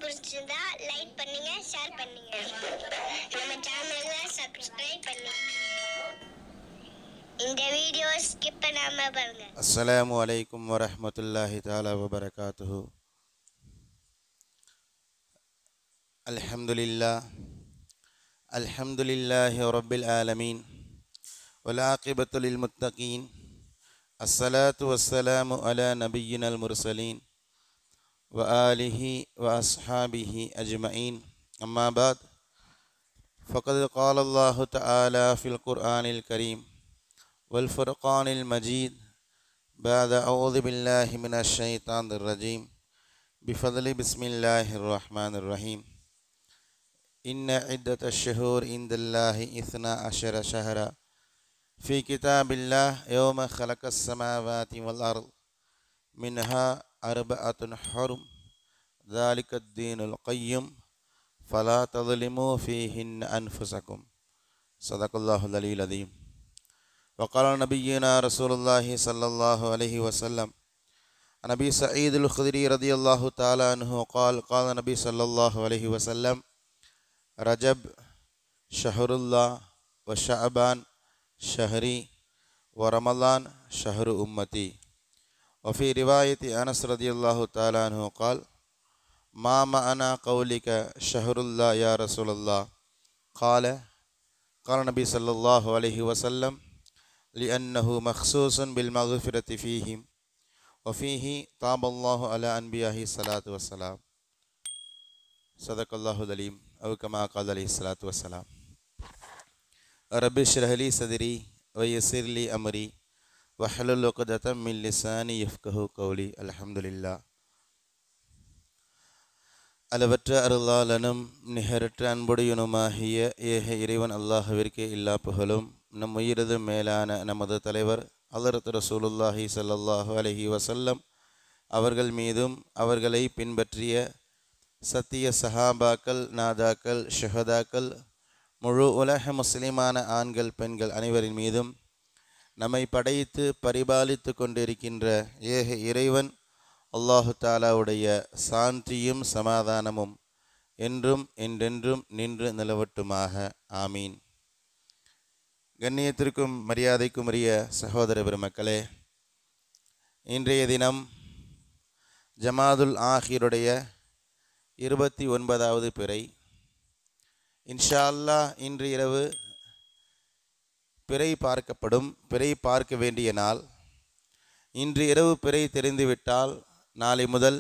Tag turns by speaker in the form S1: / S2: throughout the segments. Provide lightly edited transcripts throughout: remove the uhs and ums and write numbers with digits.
S1: பிடிச்சிருந்தா லைக் பண்ணுங்க, ஷேர் பண்ணுங்க. நம்ம சேனலை சப்ஸ்கிரைப் பண்ணுங்க. இந்த வீடியோ ஸ்கிப் பண்ணாம பாருங்க.
S2: அஸ்ஸலாமு அலைக்கும் வரஹ்மத்துல்லாஹி தஆலா வபரகாத்துஹு. அல்ஹம்துலில்லாஹி ரப்பில் ஆலமீன் வல் ஆகிபத்து லில் முத்தகீன். அஸ்ஸலாத்து வஸ்ஸலாமு அலா நபிய்யினல் முர்சலீன் வ ஆலிஹி வ அஸ்ஹாபிஹி அஜ்மஈன். அம்மா பாத். ஃபகத் கால அல்லாஹு தஆலா ஃபில் குர்ஆனில் கரீம் வல் ஃபுர்கானில் மஜீத். بعد أعوذ بالله من الشيطان الرجيم بفضل بسم الله الرحمن الرحيم. إن عدة الشهور عند الله 12 شهرا في كتاب الله يوم خلق السماوات والأرض منها 4 حرم ذلك الدين القيم فلا تظلموا فيهن أنفسكم. صدق الله العلي العظيم. وقال نبينا رسول الله صلى الله عليه وسلم عن أبي سعيد الخدري رضي الله تعالى عنه قال قال النبي صلى الله عليه وسلم رجب شهر الله وشعبان شهري ورمضان شهر أمتي. وفي رواية أنس رضي الله تعالى عنه قال ما معنى قولك شهر الله يا رسول الله؟ قال النبي صلى الله عليه وسلم لأنه مخصوص بالمغفرة فيهم وفيه طاب الله على أنبيائه الصلاة والسلام. صدق الله العليم أو كما قال عليه الصلاة والسلام. رب اشرح لي صدري ويسر لي أمري واحلل عقدة من لساني يفقهوا قولي. الحمد لله. அளவற்ற அருளாளனும் நிகரற்ற அன்புடையனுமாகிய ஏக இறைவன் அல்லாஹ்விற்கே எல்லா புகழும். நம் உயிரது மேலான நமது தலைவர் ஹலரத் ரசூலுல்லாஹி ஸல்லல்லாஹு அலைஹி வஸல்லம் அவர்கள் மீதும் அவர்களை பின்பற்றிய சத்திய சஹாபாக்கள், நாதாக்கள், ஷஹதாக்கள், முழு உலக முஸ்லிமான ஆண்கள் பெண்கள் அனைவரின் மீதும் நம்மை படைத்து பரிபாலித்து கொண்டிருக்கின்ற ஏக இறைவன் அல்லாஹு தாலாவுடைய சாந்தியும் சமாதானமும் என்றும் என்றென்றும் நின்று நிலவட்டுமாக. ஆமீன். கண்ணியத்திற்கும் மரியாதைக்கும் உரிய சகோதர பெருமக்களே, இன்றைய தினம் ஜமாதுல் ஆஹிருடைய 29வது பிறை. இன்ஷா அல்லாஹ் இன்று இரவு பிறை பார்க்கப்படும். பிறை பார்க்க வேண்டிய நாள். இன்று இரவு பிறை தெரிந்துவிட்டால் நாளை முதல்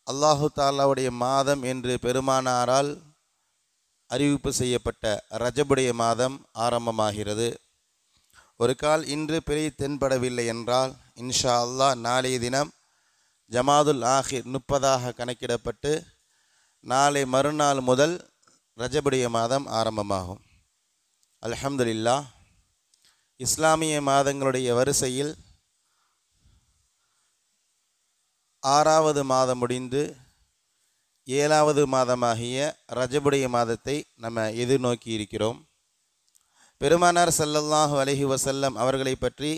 S2: அல்லாஹு தாலாவுடைய மாதம் என்று பெருமானாரால் அறிவிப்பு செய்யப்பட்ட ரஜபுடைய மாதம் ஆரம்பமாகிறது. ஒரு கால் இன்று பிறை தென்படவில்லை என்றால் இன்ஷா அல்லாஹ் நாளைய தினம் ஜமாதுல் ஆஹிர் 30ஆக கணக்கிடப்பட்டு நாளை மறுநாள் முதல் ரஜபுடைய மாதம் ஆரம்பமாகும். அல்ஹம்துலில்லாஹ். இஸ்லாமிய மாதங்களுடைய வரிசையில் 6வது மாதம் முடிந்து 7வது மாதமாகிய ரஜபுடைய மாதத்தை நம்ம எதிர்நோக்கி இருக்கிறோம். பெருமானார் ஸல்லல்லாஹு அலைஹி வஸல்லம் அவர்களை பற்றி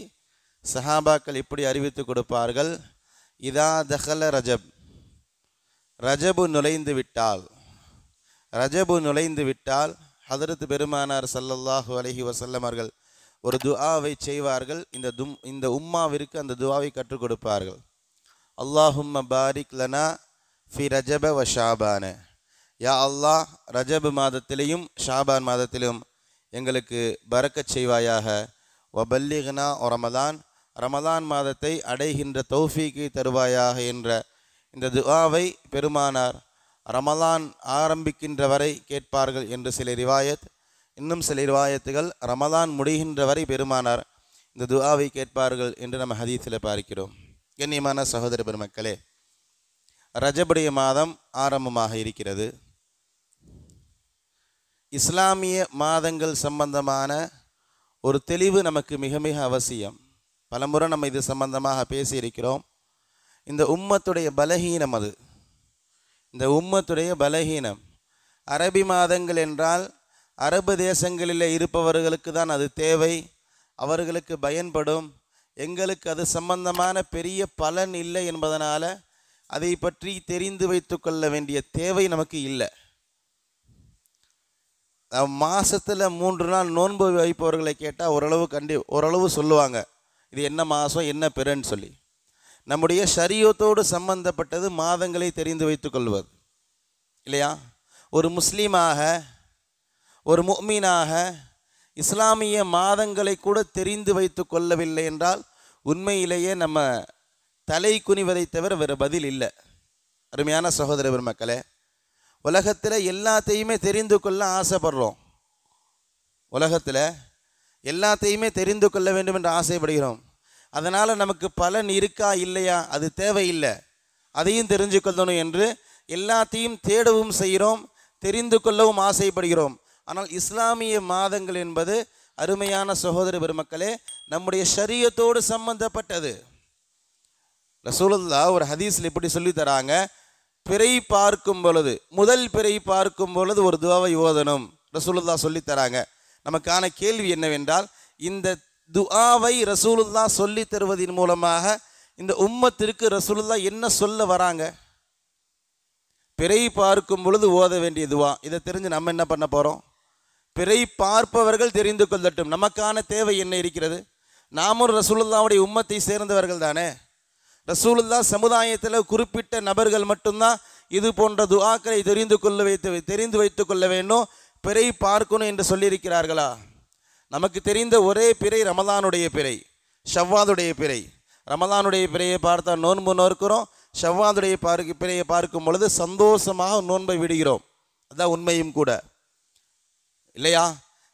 S2: சஹாபாக்கள் இப்படி அறிவித்து கொடுப்பார்கள். இதா தஹல ரஜப், ரஜபு நுழைந்து விட்டால் ஹதரத் பெருமானார் ஸல்லல்லாஹு அலைஹி வஸல்லம் அவர்கள் ஒரு துஆவை செய்வார்கள். இந்த உம்மாவிற்கு அந்த துஆவை கற்றுக் கொடுப்பார்கள். அல்லாஹும்ம பாரிக் லனா ஃபி ரஜப வ ஷாபான. யா அல்லாஹ், ரஜப் மாதத்திலையும் ஷாபான் மாதத்திலும் எங்களுக்கு பரக்கச் செய்வாயாக. வபல்லிக்னா ரமலான், ரமலான் மாதத்தை அடைகின்ற தௌஃபீக்கை தருவாயாக என்ற இந்த துஆவை பெருமானார் ரமலான் ஆரம்பிக்கின்ற வரை கேட்பார்கள் என்று சில ரிவாயத். இன்னும் சில ரிவாயத்துகள் ரமலான் முடிகின்ற வரை பெருமானார் இந்த துஆவை கேட்பார்கள் என்று நம்ம ஹதீஸில் பார்க்கிறோம். கண்ணியமான சகோதர பெருமக்களே, ரஜபுடைய மாதம் ஆரம்பமாக இருக்கிறது. இஸ்லாமிய மாதங்கள் சம்பந்தமான ஒரு தெளிவு நமக்கு மிக மிக அவசியம். பலமுறை நம்ம இது சம்பந்தமாக பேசியிருக்கிறோம். இந்த உம்மத்துடைய பலகீனம் அது. இந்த உம்மத்துடைய பலகீனம். அரபி மாதங்கள் என்றால் அரபு தேசங்களில் இருப்பவர்களுக்கு தான் அது தேவை, அவர்களுக்கு பயன்படும். எங்களுக்கு அது சம்பந்தமான பெரிய பலன் இல்லை என்பதனால் அதை பற்றி தெரிந்து வைத்து கொள்ள வேண்டிய தேவை நமக்கு இல்லை. மாதத்தில் 3 நாள் நோன்பு வைப்பவர்களை கேட்டால் ஓரளவு சொல்லுவாங்க இது என்ன மாதம் என்ன பிறன்னு சொல்லி. நம்முடைய ஷரியத்தோடு சம்பந்தப்பட்டது மாதங்களை தெரிந்து வைத்து கொள்வது இல்லையா? ஒரு முஸ்லீமாக ஒரு முஃமினாக இஸ்லாமிய மாதங்களை கூட தெரிந்து வைத்து கொள்ளவில்லை என்றால் உண்மையிலேயே நம்ம தலை குனிவதை தவிர வேறு பதில் இல்லை. அருமையான சகோதர பெருமக்களே, உலகத்தில் எல்லாத்தையுமே தெரிந்து கொள்ள ஆசைப்படுறோம். உலகத்தில் எல்லாத்தையுமே தெரிந்து கொள்ள வேண்டும் என்று ஆசைப்படுகிறோம். அதனால் நமக்கு பலன் இருக்கா இல்லையா அது தேவையில்லை, அதையும் தெரிஞ்சு கொள்ளணும் என்று எல்லாத்தையும் தேடவும் செய்கிறோம், தெரிந்து கொள்ளவும் ஆசைப்படுகிறோம். ஆனால் இஸ்லாமிய மாதங்கள் என்பது அருமையான சகோதர பெருமக்களே நம்முடைய ஷரியத்தோடு சம்பந்தப்பட்டது. ரசூலுல்லாஹ் ஒரு ஹதீஸில் இப்படி சொல்லி தராங்க, பிறை பார்க்கும் பொழுது முதல் பிறை பார்க்கும் பொழுது ஒரு துஆவை ஓதணும் ரசூலுல்லாஹ் சொல்லி தராங்க. நமக்கான கேள்வி என்னவென்றால், இந்த துஆவை ரசூலுல்லாஹ் சொல்லி தருவதன் மூலமாக இந்த உம்மத்திற்கு ரசூலுல்லாஹ் என்ன சொல்ல வராங்க? பிறை பார்க்கும் பொழுது ஓத வேண்டிய துஆ. இதை தெரிஞ்சு நம்ம என்ன பண்ண போகிறோம்? பிறை பார்ப்பவர்கள் தெரிந்து கொள்ளட்டும், நமக்கான தேவை என்ன இருக்கிறது? நாமும் ரசூலுல்லாஹ்வுடைய உம்மத்தை சேர்ந்தவர்கள் தானே. ரசூலுல்லாஹ் சமுதாயத்தில் குறிப்பிட்ட நபர்கள் மட்டும்தான் இது போன்ற துஆக்களை தெரிந்து வைத்து கொள்ள வேண்டும், பிறை பார்க்கணும் என்று சொல்லியிருக்கிறார்களா? நமக்கு தெரிந்த ஒரே பிறை ரமலானுடைய பிறை, ஷவ்வாலுடைய பிறை. ரமலானுடைய பிறையை பார்த்தா நோன்பு நோக்கிறோம், ஷவ்வாலுடைய பிறையை பார்க்கும் பொழுது சந்தோஷமாக நோன்பை விடுகிறோம். அதுதான் உண்மையும் கூட இல்லையா?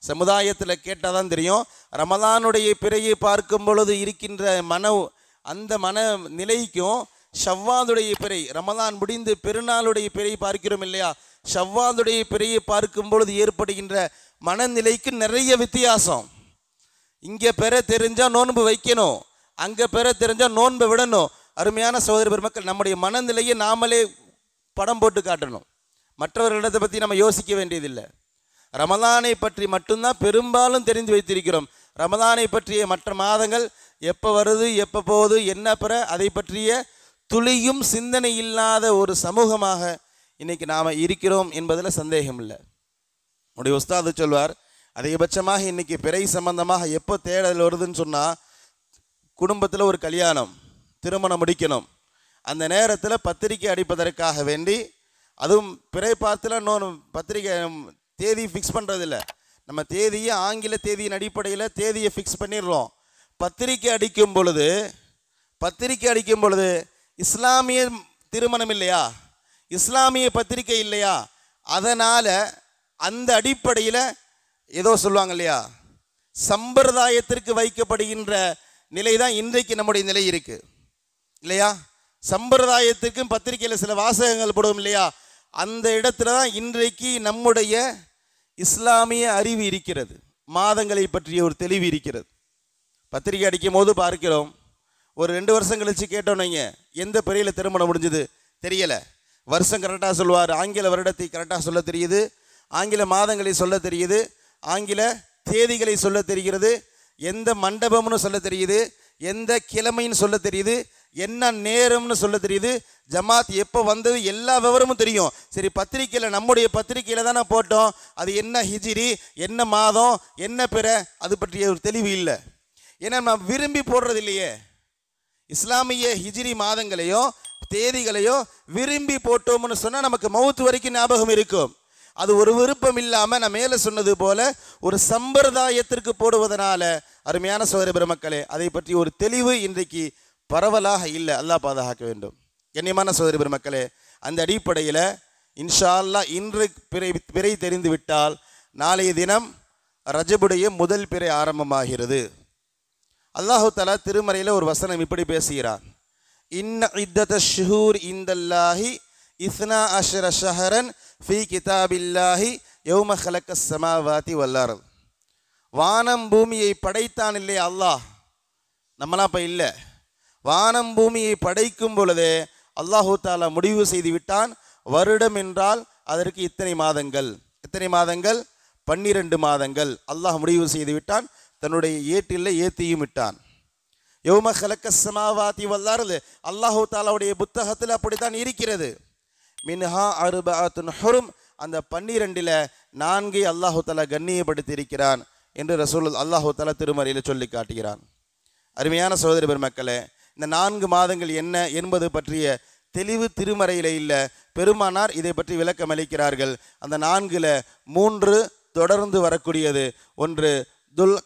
S2: சமுதாயத்தில் கேட்டால் தான் தெரியும், ரமலானுடைய பிறையை பார்க்கும் பொழுது இருக்கின்ற அந்த மன நிலைக்கும் ஷவ்வாலுடைய பிறை, ரமலான் முடிந்து பெருநாளுடைய பிறை பார்க்கிறோம் இல்லையா, ஷவ்வாலுடைய பிறையை பார்க்கும் பொழுது ஏற்படுகின்ற மனநிலைக்கு நிறைய வித்தியாசம். இங்கே பெற தெரிஞ்சால் நோன்பு வைக்கணும், அங்கே பெற தெரிஞ்சால் நோன்பை விடணும். அருமையான சகோதர பெருமக்கள், நம்முடைய மனநிலையை நாமளே படம் போட்டு காட்டணும். மற்றவர்களிடத்தை பற்றி நம்ம யோசிக்க வேண்டியதில்லை. ரமலானை பற்றி மட்டும்தான் பெரும்பாலும் தெரிந்து வைத்திருக்கிறோம். ரமலானை பற்றிய மற்ற மாதங்கள் எப்போ வருது எப்போ போகுது என்ன பெற அதை பற்றிய துளியும் சிந்தனை இல்லாத ஒரு சமூகமாக இன்றைக்கி நாம் இருக்கிறோம் என்பதில் சந்தேகம் இல்லை. உடைய உஸ்தாது சொல்வார், அதிகபட்சமாக இன்றைக்கி பிறை சம்பந்தமாக எப்போ தேடல் வருதுன்னு சொன்னால், குடும்பத்தில் ஒரு கல்யாணம் திருமணம் முடிக்கணும், அந்த நேரத்தில் பத்திரிக்கை அடிப்பதற்காக வேண்டி, அதுவும் பிறை பார்த்துல இன்னொன்று பத்திரிக்கை தேதி ஃபிக்ஸ் பண்ணுறதில்ல, நம்ம தேதியை ஆங்கில தேதியின் அடிப்படையில் தேதியை ஃபிக்ஸ் பண்ணிடுறோம். பத்திரிக்கை அடிக்கும் பொழுது இஸ்லாமிய திருமணம் இல்லையா, இஸ்லாமிய பத்திரிக்கை இல்லையா, அதனால் அந்த அடிப்படையில் ஏதோ சொல்லுவாங்க இல்லையா, சம்பிரதாயத்திற்கு வைக்கப்படுகின்ற நிலை தான் இன்றைக்கு நம்முடைய நிலை இருக்குது இல்லையா. சம்பிரதாயத்திற்கும் பத்திரிகையில் சில வாசகங்கள் போடுவோம் இல்லையா, அந்த இடத்துல தான் இன்றைக்கு நம்முடைய இஸ்லாமிய அறிவு இருக்கிறது, மாதங்களை பற்றிய ஒரு தெளிவு இருக்கிறது. பத்திரிகை அடிக்கும் போது பார்க்கிறோம், ஒரு 2 வருஷம் கழித்து கேட்டோன்னீங்க எந்த பிறையில் திருமணம் முடிஞ்சது தெரியலை, வருஷம் கரெக்டாக சொல்லுவார், ஆங்கில வருடத்தை கரெக்டாக சொல்ல தெரியுது, ஆங்கில மாதங்களை சொல்ல தெரியுது, ஆங்கில தேதிகளை சொல்ல தெரிகிறது, எந்த மண்டபம்னு சொல்ல தெரியுது, எந்த கிழமைன்னு சொல்ல தெரியுது, என்ன நேரம்னு சொல்ல தெரியுது, ஜமாத் எப்போ வந்தது எல்லா விவரமும் தெரியும். சரி, பத்திரிக்கையில் நம்முடைய பத்திரிக்கையில் தானே போட்டோம், அது என்ன ஹிஜ்ரி என்ன மாதம் என்ன பிற அது பற்றிய ஒரு தெளிவு இல்லை. ஏன்னா நம்ம விரும்பி போடுறது இல்லையே, இஸ்லாமிய ஹிஜ்ரி மாதங்களையோ தேதிகளையோ விரும்பி போட்டோம்னு சொன்னால் நமக்கு மவுத்து வரைக்கும் ஞாபகம் இருக்கும். அது ஒரு விருப்பம் இல்லாமல் நான் மேலே சொன்னது போல ஒரு சம்பிரதாயத்திற்கு போடுவதனால அருமையான சகோதர பெருமக்களே அதை பற்றி ஒரு தெளிவு இன்றைக்கு பரவலாக இல்லை. அல்லாஹ் பாதுகாக்க வேண்டும். கண்ணியமான சகோதர பெருமக்களே, அந்த அடிப்படையில் இன்ஷா அல்லாஹ் இன்று பிறை தெரிந்து விட்டால் நாளைய தினம் ரஜபுடைய முதல் பிறை ஆரம்பமாகிறது. அல்லாஹு தஆலா திருமறையில் ஒரு வசனம் இப்படி பேசுகிறான், இன்ன இத்தத ஷுஹூர் இந்தல்லாஹி 12 ஷஹரன் ஃபீ கிதாபில்லாஹி யௌம ஹலக்கஸ் ஸமாவாதி வல் அர்த். வானம் பூமியை படைத்தான் இல்லையா அல்லாஹ், நம்மளாம் இப்போ இல்லை, வானம் பூமியை படைக்கும் பொழுதே அல்லாஹு தஆலா முடிவு செய்து விட்டான், வருடம் என்றால் அதற்கு இத்தனை மாதங்கள், 12 மாதங்கள் அல்லாஹ் முடிவு செய்து விட்டான். தன்னுடைய ஏட்டில் ஏற்றியும் விட்டான். யௌம ஹலக்கஸ் ஸமாவாதி வல் அர்து, அல்லாஹு தஆலாவுடைய புத்தகத்தில் அப்படித்தான் இருக்கிறது. மின்ஹா அர்பஅத்துன் ஹுரும், அந்த 12ல் 4 அல்லாஹு தஆலா கண்ணியப்படுத்தி இருக்கிறான் என்று அல்லாஹு தஆலா திருமறையில் சொல்லி காட்டுகிறான். அருமையான சகோதர பெருமக்களே, இந்த 4 மாதங்கள் என்ன என்பது பற்றிய தெளிவு திருமறையில் இல்லை. பெருமானார் இதை பற்றி விளக்கம் அளிக்கிறார்கள். அந்த 4ல் 3 தொடர்ந்து வரக்கூடியது. ஒன்று துல்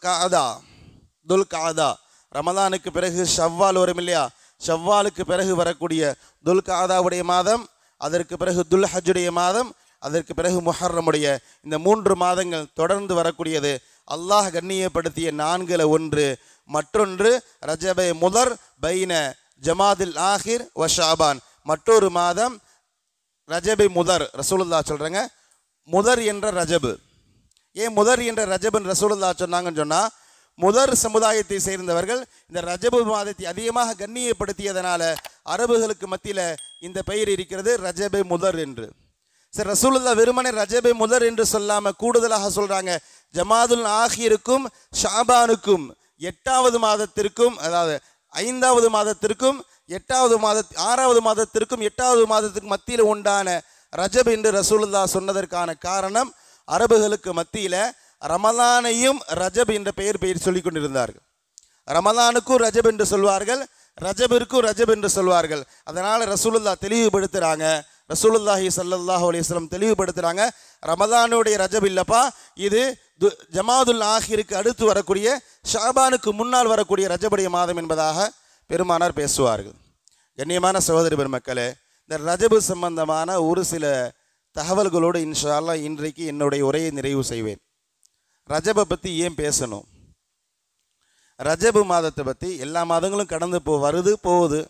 S2: காதா, ரமதானுக்கு பிறகு ஷவ்வால் வரும் இல்லையா, ஷவ்வாலுக்கு பிறகு வரக்கூடிய துல் காதாவுடைய மாதம், அதற்கு பிறகு துல் ஹஜ்ஜுடைய மாதம், அதற்கு பிறகு முஹர்ரமுடைய, இந்த 3 மாதங்கள் தொடர்ந்து வரக்கூடியது. அல்லாஹ் கண்ணியப்படுத்திய 4ல் 1. மற்றொன்று ரஜபே முதர் பைன ஜமாதில் ஆஹிர் வ ஷாபான், மற்றொரு மாதம் ரஜபை முதர். ரசூலுல்லாஹ் சொல்கிறாங்க முதர் என்ற ரஜபு. ஏன் முதர் என்ற ரஜபுன்னு ரசூலுல்லாஹ் சொன்னாங்கன்னு சொன்னால், முதர் சமுதாயத்தை சேர்ந்தவர்கள் இந்த ரஜபு மாதத்தை அதிகமாக கண்ணியப்படுத்தியதனால அரபுகளுக்கு மத்தியில் இந்த பெயர் இருக்கிறது, ரஜபை முதர் என்று. சரி, ரசூலுல்லாஹ் வெறுமனே ரஜபை முதர் என்று சொல்லாமல் கூடுதலாக சொல்கிறாங்க ஜமாதுல் ஆஹிருக்கும் ஷாபானுக்கும் 8வது மாதத்திற்கும், அதாவது 5வது மாதத்திற்கும் 6வது மாதத்திற்கும் 8வது மாதத்திற்கும் மத்தியில் உண்டான ரஜப் என்று ரசூலுல்லாஹ் சொன்னதற்கான காரணம், அரபுகளுக்கு மத்தியில் ரமலானையும் ரஜப் என்ற பெயர் சொல்லிக் கொண்டிருந்தார்கள். ரமலானுக்கும் ரஜப் என்று சொல்வார்கள், ரஜபிற்கும் ரஜப் என்று சொல்வார்கள். அதனால் ரசூலுல்லாஹ் தெளிவுபடுத்துகிறாங்க, ரசூலுல்லாஹி ஸல்லல்லாஹு அலைஹி வஸல்லம் தெளிவுபடுத்துகிறாங்க, ரமலானுடைய ரஜப் இல்லப்பா, இது ஜமாதுல் ஆஹிருக்கு அடுத்து வரக்கூடிய ஷாபானுக்கு முன்னால் வரக்கூடிய ரஜபுடைய மாதம் என்பதாக பெருமானார் பேசுவார்கள். கண்ணியமான சகோதரி பெருமக்களே, இந்த ரஜபு சம்பந்தமான ஒரு சில தகவல்களோடு இன்ஷா அல்லாஹ் இன்றைக்கு என்னுடைய உரையை நிறைவு செய்வேன். ரஜபை பற்றி ஏன் பேசணும்? ரஜபு மாதத்தை பற்றி எல்லா மாதங்களும் கடந்து போகுது.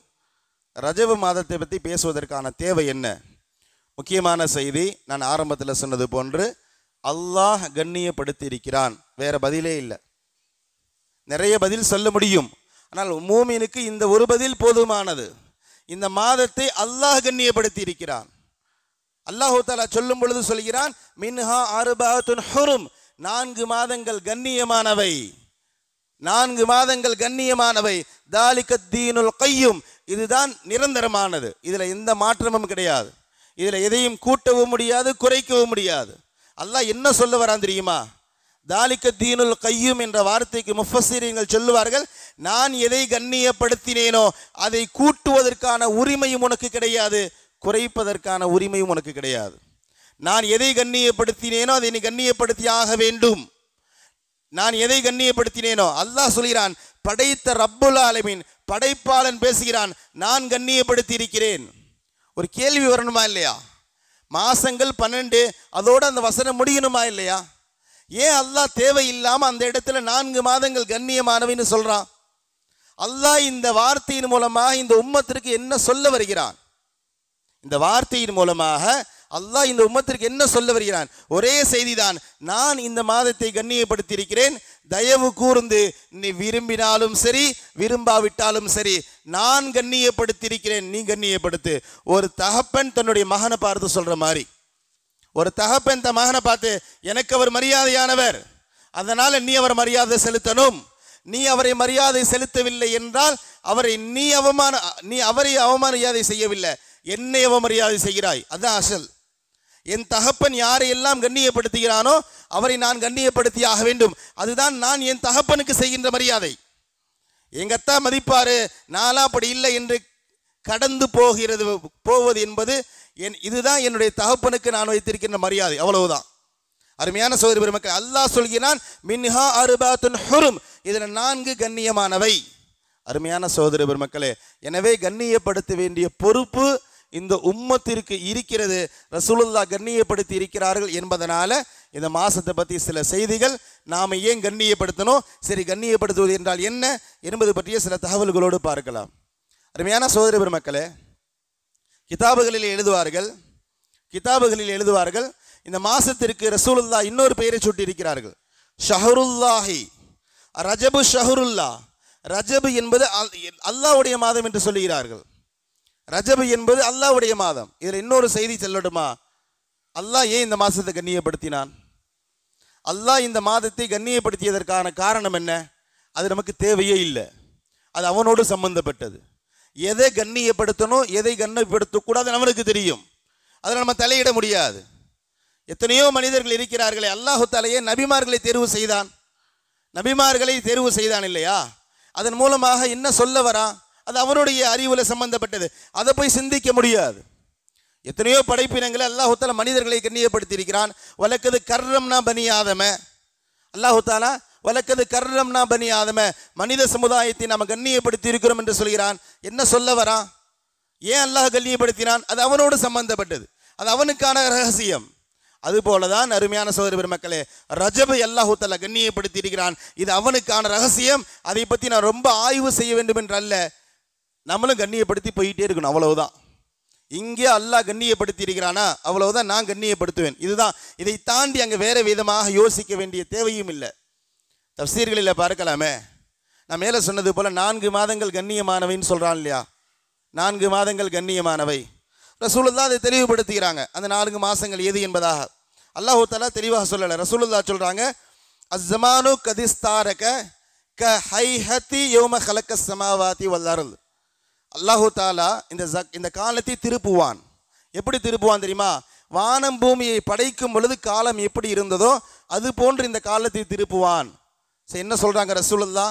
S2: ரஜபு மாதத்தை பற்றி பேசுவதற்கான தேவை என்ன? முக்கியமான செய்தி, நான் ஆரம்பத்தில் சொன்னது போன்று அல்லாஹ் கண்ணியப்படுத்தி இருக்கிறான், வேற பதிலே இல்லை. நிறைய பதில் சொல்ல முடியும், ஆனால் மூமினுக்கு இந்த ஒரு பதில் போதுமானது. இந்த மாதத்தை அல்லாஹ் கண்ணியப்படுத்தி இருக்கிறான். அல்லாஹு தஆலா சொல்லும் பொழுது சொல்கிறான், மின்ஹா அர்பஅத்துன் ஹுரும், 4 மாதங்கள் கண்ணியமானவை, 4 மாதங்கள் கண்ணியமானவை. தாலிகத் தீனுல் கையும், இதுதான் நிரந்தரமானது, இதில் எந்த மாற்றமும் கிடையாது, இதில் எதையும் கூட்டவும் முடியாது, குறைக்கவும் முடியாது. அல்லாஹ் என்ன சொல்ல வரான் தெரியுமா? தாலிகத் தீனுல் கையும் என்ற வார்த்தைக்கு முஃபஸ்ஸிரீன்கள் சொல்லுவார்கள், நான் எதை கண்ணியப்படுத்தினேனோ அதை கூட்டுவதற்கான உரிமையும் உனக்கு கிடையாது, குறைப்பதற்கான உரிமையும் உனக்கு கிடையாது. நான் எதை கண்ணியப்படுத்தினேனோ அதை நீ கண்ணியப்படுத்தி ஆக வேண்டும். நான் எதை கண்ணியப்படுத்தினேனோ, அல்லாஹ் சொல்கிறான், படைத்த ரப்புல் ஆலமீன் படைப்பாளன் பேசுகிறான், நான் கண்ணியப்படுத்தி இருக்கிறேன். ஒரு கேள்வி வரணுமா இல்லையா? மாசங்கள் 12, அதோடு அந்த வசனம் முடியணுமா இல்லையா? ஏன் அல்லாஹ் தேவையில்லாமல் அந்த இடத்துல 4 மாதங்கள் கண்ணியமானவைன்னு சொல்றான்? அல்லாஹ் இந்த வார்த்தையின் மூலமாக இந்த உம்மத்திற்கு என்ன சொல்ல வருகிறான்? இந்த வார்த்தையின் மூலமாக அல்லாஹ் இந்த உம்மத்திற்கு என்ன சொல்ல வருகிறான்? ஒரே செய்திதான், நான் இந்த மாதத்தை கண்ணியப்படுத்தி இருக்கிறேன், தயவு கூர்ந்து நீ விரும்பினாலும் சரி விரும்பாவிட்டாலும் சரி நான் கண்ணியப்படுத்தி இருக்கிறேன், நீ கண்ணியப்படுத்து. ஒரு தகப்பன் தன்னுடைய மகனை பார்த்து சொல்ற மாதிரி, ஒரு தகப்பன் தன் மகனை பார்த்து, எனக்கு அவர் மரியாதையானவர், அதனால நீ அவர் மரியாதை செலுத்தணும், நீ அவரை மரியாதை செலுத்தவில்லை என்றால் நீ அவரை அவமரியாதை செய்யவில்லை, என்னை அவமரியாதை செய்கிறாய். அதுதான் அசல். என் தகப்பன் யாரை எல்லாம் கண்ணியப்படுத்துகிறானோ அவரை நான் கண்ணியப்படுத்தி ஆக வேண்டும். அதுதான் நான் என் தகப்பனுக்கு செய்கின்ற மரியாதை. எங்கத்தா மதிப்பாரு, நான்லாம் அப்படி இல்லை என்று கடந்து போவது என்பது இதுதான் என்னுடைய தகப்பனுக்கு நான் வைத்திருக்கின்ற மரியாதை, அவ்வளவுதான். அருமையான சகோதரி பெருமக்கள், அல்லாஹ் சொல்கிறான், மின்ஹா அர்பஅத்துன் ஹுரும், இதில் 4 கண்ணியமானவை. அருமையான சகோதரி பெருமக்களே, எனவே கண்ணியப்படுத்த வேண்டிய பொறுப்பு இந்த உம்மத்திற்கு இருக்கிறது. ரசூலுல்லாஹ் கண்ணியப்படுத்தி இருக்கிறார்கள் என்பதனால இந்த மாசத்தை பற்றி சில செய்திகள், நாம் ஏன் கண்ணியப்படுத்தணும், சரி கண்ணியப்படுத்துவது என்றால் என்ன என்பது பற்றிய சில தகவல்களோடு பார்க்கலாம். அருமையான சகோதரி பெருமக்களே, கிதாபுகளில் எழுதுவார்கள் இந்த மாசத்திற்கு ரசூலுல்லாஹ் இன்னொரு பெயரை சூட்டி இருக்கிறார்கள், ஷஹருல்லாஹி, ரஜபு ஷஹருல்லா. ரஜபு என்பது அல்லாஹ்வுடைய மாதம் என்று சொல்லுகிறார்கள். ரஜபு என்பது அல்லாஹ்வுடைய மாதம். இதில் இன்னொரு செய்தி சொல்லட்டுமா? அல்லாஹ் ஏன் இந்த மாதத்தை கண்ணியப்படுத்தினான்? அல்லாஹ் இந்த மாதத்தை கண்ணியப்படுத்தியதற்கான காரணம் என்ன? அது நமக்கு தேவையே இல்லை. அது அவனோடு சம்பந்தப்பட்டது. எதை கண்ணியப்படுத்தணும் எதை கண்ணியப்படுத்தக்கூடாதுன்னு அவனுக்கு தெரியும். அதில் நம்ம தலையிட முடியாது. எத்தனையோ மனிதர்கள் இருக்கிறார்களே, அல்லாஹு தஆலா நபிமார்களை தேர்வு செய்தான், நபிமார்களை தேர்வு செய்தான் இல்லையா? அதன் மூலமாக என்ன சொல்ல வரான், அது அவனுடைய அறிவுல சம்பந்தப்பட்டது. அதை போய் சிந்திக்க முடியாது. எத்தனையோ படைப்பினங்களை அல்லாஹு தஆலா மனிதர்களை கண்ணியப்படுத்தி இருக்கிறான். வலக்கது கர்ரம்னா பனி ஆதம, அல்லாஹு தஆலா வலக்கது கர்ரம்னா பனி ஆதம, மனித சமுதாயத்தை நாம் கண்ணியப்படுத்தி இருக்கிறோம் என்று சொல்கிறான். என்ன சொல்ல வரான், ஏன் அல்லாஹ் கண்ணியப்படுத்தினான், அது அவனோடு சம்பந்தப்பட்டது, அது அவனுக்கான ரகசியம். அதுபோலதான் அருமையான சகோதர பெருமக்களே, ரஜபை அல்லாஹு தஆலா கண்ணியப்படுத்தி இருக்கிறான். இது அவனுக்கான ரகசியம். அதை பற்றி நான் ரொம்ப ஆய்வு செய்ய வேண்டும் என்று அல்ல, நம்மளும் கண்ணியப்படுத்தி போயிட்டே இருக்கணும், அவ்வளவுதான். இங்கே அல்லாஹ் கண்ணியப்படுத்தி இருக்கிறானா, அவ்வளவுதான் நான் கண்ணியப்படுத்துவேன். இதுதான். இதை தாண்டி அங்கே வேற விதமாக யோசிக்க வேண்டிய தேவையும் இல்லை. தஃசீர்களில் பார்க்கலாமே, நான் மேலே சொன்னது போல 4 மாதங்கள் கண்ணியமானவைன்னு சொல்கிறான் இல்லையா? 4 மாதங்கள் கண்ணியமானவை ரசூலுல்லாஹ் அதை தெளிவுபடுத்துகிறாங்க. அந்த 4 மாதங்கள் எது என்பதாக அல்லாஹு தஆலா தெளிவாக சொல்லலை. ரசூலுல்லாஹ் சொல்கிறாங்க, அஸ்ஸமானு கதிஸ்தாரக க ஹைஹதி யௌம ஹலக்கஸ் ஸமாவாதி வல் அர்த். அல்லாஹு தஆலா இந்த காலத்தை திருப்புவான். எப்படி திருப்புவான் தெரியுமா? வானம் பூமியை படைக்கும் பொழுது காலம் எப்படி இருந்ததோ அது போன்று இந்த காலத்தை திருப்புவான். சரி, என்ன சொல்கிறாங்க ரசூலுல்லாஹ்?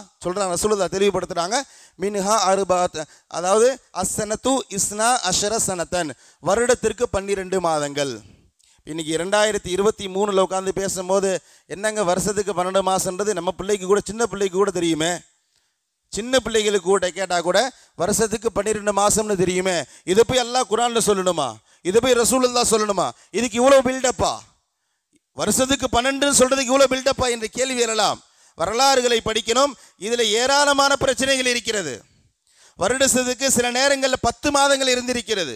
S2: ரசூலுல்லாஹ் தெளிவுபடுத்துகிறாங்க, மின்ஹா அர்பாத், அதாவது அஸ்ஸனத்து இஸ்னா அஷர சனத்தன், வருடத்திற்கு 12 மாதங்கள். இன்னைக்கு 2023 உட்காந்து பேசும்போது என்னங்க வருஷத்துக்கு 12 மாதன்றது நம்ம பிள்ளைக்கு கூட, சின்ன பிள்ளைக்கு கூட தெரியுமே. சின்ன பிள்ளைகளுக்கு கூட கேட்டால் கூட வருஷத்துக்கு 12 மாதம்னு தெரியுமே. இதை போய் அல்லாஹ் குர்ஆனில் சொல்லணுமா? இதை போய் ரசூலுல்லாஹ் சொல்லணுமா? இதுக்கு இவ்வளோ பில்டப்பா? வருஷத்துக்கு 12 சொல்றதுக்கு இவ்வளோ பில்டப்பா என்று கேள்வி எழலாம். வரலாறுகளை படிக்கணும். இதில் ஏராளமான பிரச்சனைகள் இருக்கிறது. வருடத்துக்கு சில நேரங்களில் 10 மாதங்கள் இருந்திருக்கிறது,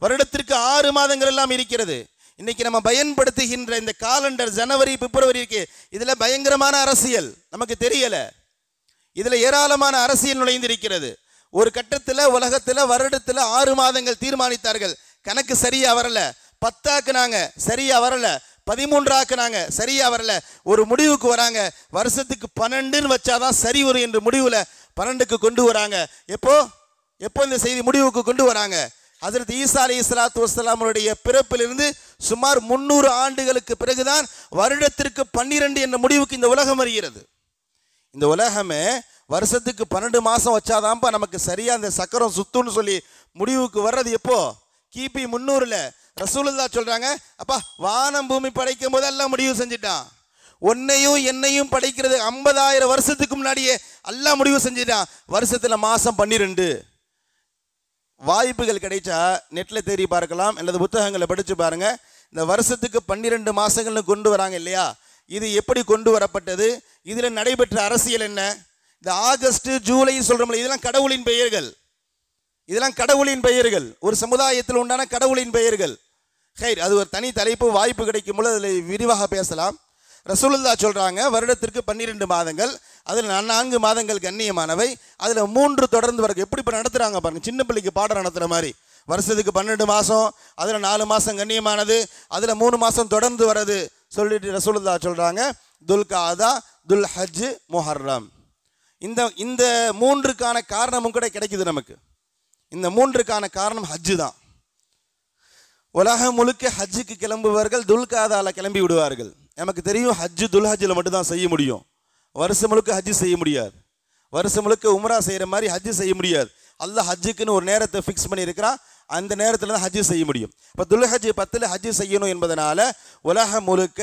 S2: வருடத்திற்கு 6 மாதங்கள் எல்லாம் இருக்கிறது. இன்னைக்கு நம்ம பயன்படுத்துகின்ற இந்த காலண்டர் ஜனவரி பிப்ரவரி இருக்கு, இதில் பயங்கரமான அரசியல் நமக்கு தெரியலை. இதில் ஏராளமான அரசியல் நுழைந்திருக்கிறது. ஒரு கட்டத்தில் உலகத்தில் வருடத்தில் 6 மாதங்கள் தீர்மானித்தார்கள். கணக்கு சரியா வரல, 10 ஆக்குனாங்க, சரியா வரல, 13 ஆக்குனாங்க, சரியா வரல. ஒரு முடிவுக்கு வராங்க, வருஷத்துக்கு 12 வச்சாதான் சரி வரும் என்று முடிவில் 12க்கு கொண்டு வராங்க. எப்போ இந்த செய்தி முடிவுக்கு கொண்டு வராங்க? ஹஜ்ரத் ஈசா அலைஹிஸ்ஸலாத்து வஸ்ஸலாமுடைய பிறப்பிலிருந்து சுமார் 300 ஆண்டுகளுக்கு பிறகுதான் வருடத்திற்கு 12 என்ற முடிவுக்கு இந்த உலகம் வருகிறது. இந்த உலகமே வருஷத்துக்கு 12 மாதம் வச்சாதான்ப்பா நமக்கு சரியா அந்த சக்கரம் சுத்துன்னு சொல்லி முடிவுக்கு வர்றது எப்போ? கிபி 300ல் ரசூலுல்லாஹ் சொல்றாங்க, அப்பா வானம் பூமி படைக்கும் போது எல்லாம் முடிவு செஞ்சுட்டான். உன்னையும் என்னையும் படைக்கிறது 50,000 வருஷத்துக்கு முன்னாடியே எல்லாம் முடிவு செஞ்சுட்டான். வருஷத்தில் மாதம் 12. வாய்ப்புகள் கிடைச்சா நெட்டில் தேடி பார்க்கலாம், அல்லது புத்தகங்களை படித்து பாருங்க. இந்த வருஷத்துக்கு 12 மாதங்கள்னு கொண்டு வராங்க இல்லையா? இது எப்படி கொண்டு வரப்பட்டது? இதில் நடைபெற்ற அரசியல் என்ன? இந்த ஆகஸ்ட் ஜூலை சொல்கிறோம்ல, இதெல்லாம் கடவுளின் பெயர்கள். இதெல்லாம் கடவுளின் பெயர்கள், ஒரு சமுதாயத்தில் உண்டான கடவுளின் பெயர்கள். ஹைர், அது ஒரு தனி தலைப்பு. வாய்ப்பு கிடைக்கும் போது அதில் விரிவாக பேசலாம். ரசூலுல்லாஹ் சொல்கிறாங்க, வருடத்திற்கு 12 மாதங்கள், அதில் 4 மாதங்கள் கண்ணியமானவை, அதில் 3 தொடர்ந்து வரைக்கும். எப்படி இப்போ நடத்துகிறாங்க பாருங்கள், சின்ன பிள்ளைக்கு பாடம் நடத்துகிற மாதிரி. வருஷத்துக்கு 12 மாதம், அதில் 4 மாதம் கண்ணியமானது, அதில் 3 மாதம் தொடர்ந்து வர்றது சொல்லிட்டு ரசூலுல்லாஹ் சொல்கிறாங்க, துல்காதா, துல் ஹஜ், முஹர்ரம். இந்த 3க்கான காரணமும் கூட கிடைக்குது நமக்கு. இந்த 3க்கான காரணம் ஹஜ்ஜு தான். உலகம் முழுக்க ஹஜ்ஜுக்கு கிளம்புவார்கள், துல்காதால கிளம்பி விடுவார்கள். நமக்கு தெரியும் ஹஜ்ஜு துல்ஹஜ்ஜில் மட்டும்தான் செய்ய முடியும். வருஷம் முழுக்க ஹஜ்ஜு செய்ய முடியாது. வருஷம் முழுக்க உம்ரா செய்கிற மாதிரி ஹஜ்ஜு செய்ய முடியாது. அல்லாஹ் ஹஜ்ஜுக்குன்னு ஒரு நேரத்தை ஃபிக்ஸ் பண்ணியிருக்கிறான். அந்த நேரத்தில் தான் ஹஜ்ஜு செய்ய முடியும். இப்போ துல்ஹஜ் 10ல் ஹஜ்ஜு செய்யணும் என்பதனால உலகம் முழுக்க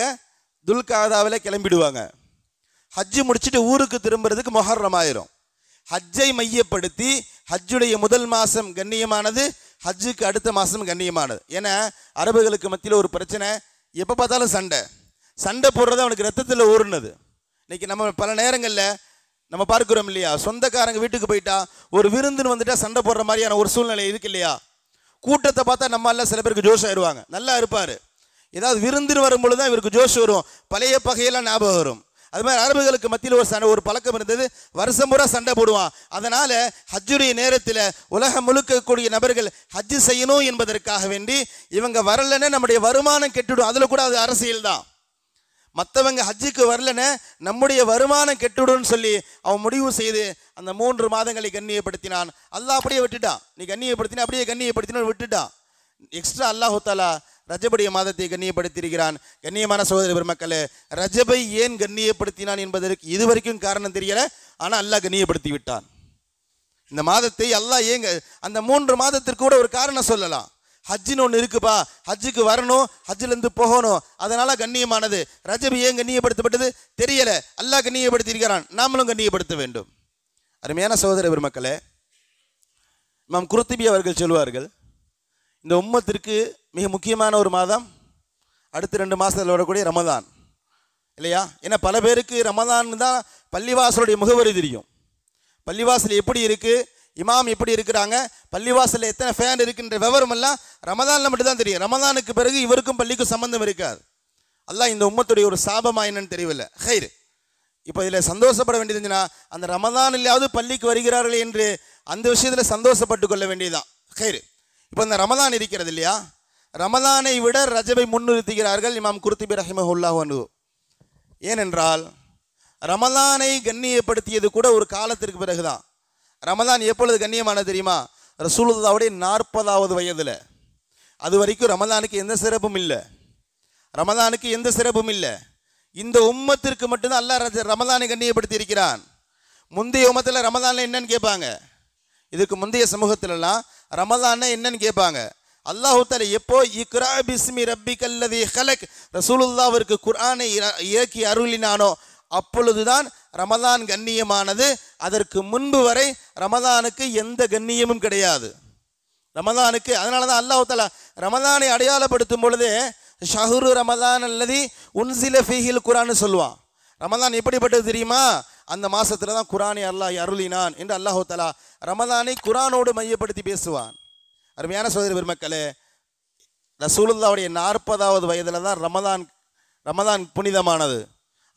S2: துல்காதாவில் கிளம்பிடுவாங்க. ஹஜ்ஜு முடிச்சுட்டு ஊருக்கு திரும்புறதுக்கு முஹர்ரம் ஆயிரும். ஹஜ்ஜை மையப்படுத்தி ஹஜ்ஜுடைய முதல் மாதம் கண்ணியமானது, ஹஜ்ஜுக்கு அடுத்த மாதம் கண்ணியமானது. ஏன்னா அரபுகளுக்கு மத்தியில் ஒரு பிரச்சனை, எப்போ பார்த்தாலும் சண்டை போடுறது அவனுக்கு ரத்தத்தில் ஊறுனது. இன்னைக்கு நம்ம பல நேரங்களில் நம்ம பார்க்குறோம் இல்லையா, சொந்தக்காரங்க வீட்டுக்கு போயிட்டா ஒரு விருந்துன்னு வந்துட்டா சண்டை போடுற மாதிரியான ஒரு சூழ்நிலை இருக்கு இல்லையா? கூட்டத்தை பார்த்தா நம்ம எல்லாம் சில பேருக்கு ஜோஷ் ஆயிடுவாங்க, நல்லா இருப்பார். ஏதாவது விருந்துன்னு வரும்பொழுது தான் இவருக்கு ஜோஷ் வரும், பழைய பகையெல்லாம் ஞாபகம் வரும். அது மாதிரி அரபுகளுக்கு மத்தியில் ஒரு பழக்கம் இருந்தது, வருஷம் பூரா சண்டை போடுவான். அதனால ஹஜ்ஜுடைய நேரத்தில் உலகம் முழுக்க கூடிய நபர்கள் ஹஜ்ஜு செய்யணும் என்பதற்காக வேண்டி இவங்க வரலன்னு நம்முடைய வருமானம் கெட்டுடும். அதில் கூட அது அரசியல் தான். மற்றவங்க ஹஜ்ஜுக்கு வரலன்னு நம்முடைய வருமானம் கெட்டுடும்னு சொல்லி அவன் முடிவு செய்து அந்த 3 மாதங்களை கண்ணியப்படுத்தினான். அல்லாஹ் அப்படியே விட்டுட்டான். நீ கண்ணியப்படுத்தினா அப்படியே கண்ணியப்படுத்தினு விட்டுட்டான். எக்ஸ்ட்ரா அல்லாஹு தாலா ரஜபுடைய மாதத்தை கண்ணியப்படுத்தியிருக்கிறான். கண்ணியமான சகோதர பெருமக்களே, ரஜபை ஏன் கண்ணியப்படுத்தினான் என்பதற்கு இதுவரைக்கும் காரணம் தெரியல. ஆனால் அல்லாஹ் கண்ணியப்படுத்தி விட்டான். இந்த மாதத்தை அல்லாஹ் ஏங்க அந்த 3 மாதத்திற்கு கூட ஒரு காரணம் சொல்லலாம். ஹஜ்ஜின்னு ஒன்று இருக்குப்பா, ஹஜ்ஜுக்கு வரணும், ஹஜ்ஜிலேருந்து போகணும், அதனால கண்ணியமானது. ரஜபு ஏன் கண்ணியப்படுத்தப்பட்டது தெரியல. அல்லாஹ் கண்ணியப்படுத்தியிருக்கிறான், நாமளும் கண்ணியப்படுத்த வேண்டும். அருமையான சகோதர பெருமக்களே, இமாம் குர்துபி அவர்கள் சொல்வார்கள், இந்த உம்மத்திற்கு மிக முக்கியமான ஒரு மாதம் அடுத்த 2 மாதத்தில் வரக்கூடிய ரமதான் இல்லையா? ஏன்னா பல பேருக்கு ரமதான் தான் பள்ளிவாசலுடைய முகவரி தெரியும். பள்ளிவாசல் எப்படி இருக்குது, இமாம் எப்படி இருக்கிறாங்க, பள்ளிவாசலில் எத்தனை ஃபேன் இருக்குன்ற விவரமெல்லாம் ரமதானில் மட்டும்தான் தெரியும். ரமதானுக்கு பிறகு இவருக்கும் பள்ளிக்கும் சம்பந்தம் இருக்காது. அல்லாஹ் இந்த உம்மத்துடைய ஒரு சாபமா என்னன்னு தெரியவில்லை. ஹைர், இப்போ இதில் சந்தோஷப்பட வேண்டியதுன்னா அந்த ரமதானிலாவது பள்ளிக்கு வருகிறார்கள் என்று அந்த விஷயத்தில் சந்தோஷப்பட்டு கொள்ள வேண்டியதுதான். ஹைர், இப்போ இந்த ரமதான் இருக்கிறது இல்லையா, ரமதானை விட ரஜபை முன்னிறுத்துகிறார்கள் இமாம் குர்துபி ரஹிமஹுல்லாஹு அன்ஹு. ஏனென்றால் ரமதானை கண்ணியப்படுத்தியது கூட ஒரு காலத்திற்கு பிறகுதான். ரமதான் எப்பொழுது கண்ணியமானது தெரியுமா? ரசூலுல்லாஹ்வுடைய 40வது வயதில். அது வரைக்கும் ரமதானுக்கு எந்த சிறப்பும் இல்லை. ரமதானுக்கு எந்த சிறப்பும் இல்லை. இந்த உம்மத்திற்கு மட்டும்தான் அல்லாஹ் ரமதானை கண்ணியப்படுத்தி இருக்கிறான். முந்தைய உம்மத்தில் ரமதானில் என்னன்னு கேட்பாங்க. இதுக்கு முந்தைய சமூகத்திலலாம் ரமதான என்னன்னு கேட்பாங்க. அல்லாஹு தஆலா எப்போ இக்ரா பிஸ்மி ரப்பிக்கல்லதி ஹலக் ரசூலுல்லாஹ்விற்கு குர்ஆனை இறக்கி அருளினானோ அப்பொழுதுதான் ரமதான் கண்ணியமானது. அதற்கு முன்பு வரை ரமதானுக்கு எந்த கண்ணியமும் கிடையாது. ரமதானுக்கு அதனால தான் அல்லாஹு தஆலா ரமதானை அடையாளப்படுத்தும் பொழுது ஷஹ்ரு ரமதான் அல்லதி உன்சில ஃபீஹில் குர்ஆன் சொல்லுவான். ரமதான் எப்படிப்பட்டது தெரியுமா? அந்த மாசத்துல தான் குர்ஆனை அல்லாஹ் அருளினான் என்று அல்லாஹு தஆலா ரமதானை குர்ஆனோடு மையப்படுத்தி பேசுவான். அருமையான சகோதர பெருமக்களே, ரசூலுல்லாஹ்வுடைய 40வது வயதில் தான் ரமதான் புனிதமானது.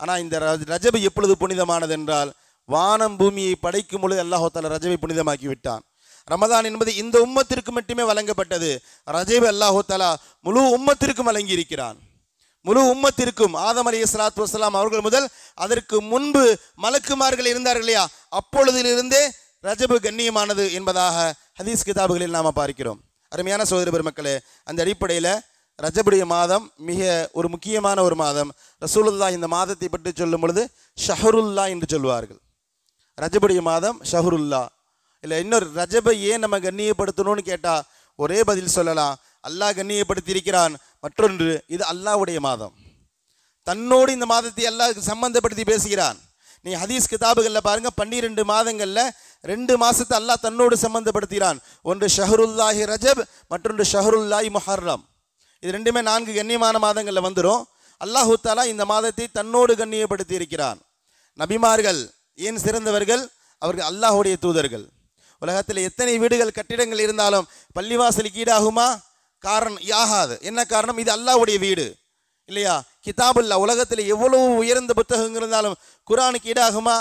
S2: ஆனால் இந்த ரஜபு எப்பொழுது புனிதமானது என்றால் வானம் பூமியை படைக்கும் பொழுது அல்லாஹு தஆலா ரஜபை புனிதமாக்கி விட்டான். ரமதான் என்பது இந்த உம்மத்திற்கு மட்டுமே வழங்கப்பட்டது. ரஜபை அல்லாஹு தஆலா முழு உம்மத்திற்கும் வழங்கி இருக்கிறான். முழு உம்மத்திற்கும் ஆதம் அலைஹிஸ்ஸலாத்து வஸ்ஸலாம் அவர்கள் முதல் அதற்கு முன்பு மலக்குமார்கள் இருந்தார்கள் இல்லையா, அப்பொழுதிலிருந்தே ரஜபு கண்ணியமானது என்பதாக ஹதீஸ் கிதாபுகளில் நாம் பார்க்கிறோம். அருமையான சகோதர பெருமக்களே, அந்த அடிப்படையில் ரஜபுடைய மாதம் மிக ஒரு முக்கியமான ஒரு மாதம். ரசூலுல்லாஹ் இந்த மாதத்தை பற்றி சொல்லும் பொழுது ஷஹருல்லா என்று சொல்வார்கள். ரஜபுடைய மாதம் ஷஹருல்லா. இல்லை இன்னொரு ரஜபை ஏன் நம்ம கண்ணியப்படுத்தணும்னு கேட்டால் ஒரே பதில் சொல்லலாம், அல்லாஹ் கண்ணியப்படுத்தி இருக்கிறான். மற்றொன்று, இது அல்லாஹ்வுடைய மாதம். தன்னோடு இந்த மாதத்தை அல்லாஹ் சம்பந்தப்படுத்தி பேசுகிறான். நீ ஹதீஸ் கிதாபுகளில் பாருங்கள், 12 மாதங்களில் 2 மாதத்தை அல்லாஹ் தன்னோடு சம்பந்தப்படுத்துகிறான். ஒன்று ஷஹருல்லாஹி ரஜப், மற்றொன்று ஷஹருல்லாஹி முஹர்ரம். இது ரெண்டுமே 4 கண்ணியமான மாதங்களில் வந்துடும். அல்லாஹு தஆலா இந்த மாதத்தை தன்னோடு கண்ணியப்படுத்தி இருக்கிறான். நபிமார்கள் ஏன் சிறந்தவர்கள்? அவர்கள் அல்லாஹுடைய தூதர்கள். உலகத்தில் எத்தனை வீடுகள் கட்டிடங்கள் இருந்தாலும் பள்ளிவாசலுக்கு ஈடாகுமா? காரணம் ஆகாது. என்ன காரணம்? இது அல்லாஹ்வுடைய வீடு இல்லையா? கிதாபுல்லா, உலகத்தில் எவ்வளவு உயர்ந்த புத்தகங்கள் இருந்தாலும் குர்ஆனுக்கு ஈடாகுமா?